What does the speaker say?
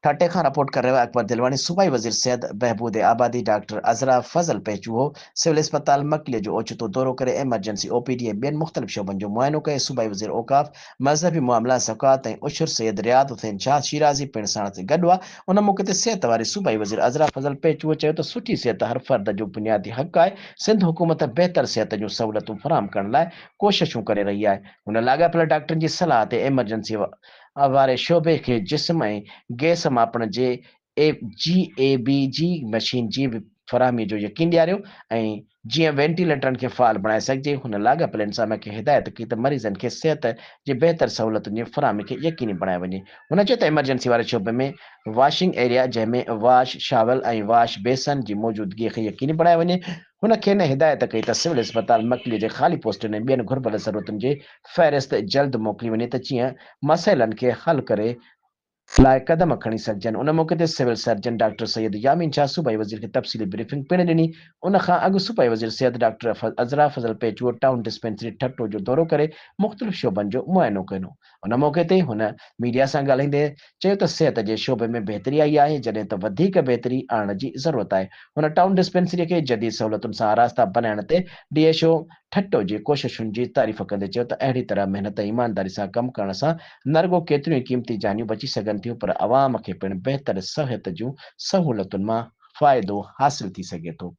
ठाटे खां रिपोर्ट कर रहे हो अकबर दिलवानी। सूबाई वज़ीर सिहत बहबूद आबादी डॉक्टर अज़रा फज़ल पेचूहो सिविल अस्पताल मकली जो ओचितो दौरो करे एमरजेंसी ओपीडी ऐं ॿियनि मुख़्तलिफ़ शोबनि जो मुआइनो कयो। सूबाई वज़ीर औकाफ़ मज़हबी मामला ज़कात ऐं उशर सैयद रियाद हुसैन शाह शिराज़ी पिणु साण ते गॾु आहे। उन मौक़े ते सिहत वारे सूबाई वज़ीर अज़रा फज़ल पेचूहो चयो त सुठी सिहत हर फ़र्द जो बुनियादी हक़ आहे। सिंध हुकूमत बहितर सिहत जूं सहूलियतूं फराहम करण लाइ कोशिशूं करे रही आहे। हुन लाॻापियल डॉक्टरनि जी सलाह ते एमरजेंसी वारे शोबे खे जिस्म ऐं गैस मापण जे GABG मशीन जी फ़राहमी जो यकीन ॾियारियो ऐं जीअं वेंटिलेटरनि खे फ़ाल बणाए सघिजे। हुन लाॻापियल इंसाम खे हिदायत कई त मरीज़नि खे सिहत जी बहितर सहूलियतुनि जी फ़राहमी खे यकीनी बणाए वञे। हुन चयो त एमरजेंसी वारे शोबे में वॉशिंग एरिया जंहिंमें वॉश शावल ऐं वॉश बेसन जी मौजूदगीअ खे यकीनी बणाए वञे। हुन खे हिदायत कई त सिविल अस्पताल मकली जे ख़ाली पोस्टनि ऐं ॿियनि घुर्बल ज़रूरतुनि जी फ़हिरिस्त जल्द मोकिली वञे त जीअं मसइलनि खे हल करे लाइ कदम खणी सघजनि। उन मौक़े ते civil surgeon doctor Syed Yamin Shah सूबाई वज़ीर खे तफ़सीली ब्रीफिंग पिणु ॾिनी। उन खां अॻु सूबाई वज़ीर सिहत डॉक्टर अज़रा फज़ल पेचूहो टाउन डिस्पेंसरी ठट्टो जो दौरो करे मुख़्तलिफ़ शोबनि जो मुआइनो कयो। उन मौक़े ते हुन मीडिया सां ॻाल्हाईंदे चयो त सिहत जे शोबे में बहितरी आई आहे जॾहिं त वधीक बहितरी आणण जी ज़रूरत आहे। हुन टाउन डिस्पेंसरीअ खे जदीद सहूलियतुनि सां आरास्ता बनाइण ते DSO ठट्टो जी कोशिशुनि जी तारीफ़ कंदे चयो त अहिड़ी तरह महिनत ऐं ईमानदारी सां कमु करण सां न रुॻो केतिरियूं ई क़ीमती जानियूं बची सघनि थियूं पर अवाम खे पिणु बहितर सिहत जूं सहूलियतुनि मां फ़ाइदो हासिल थी सघे थो।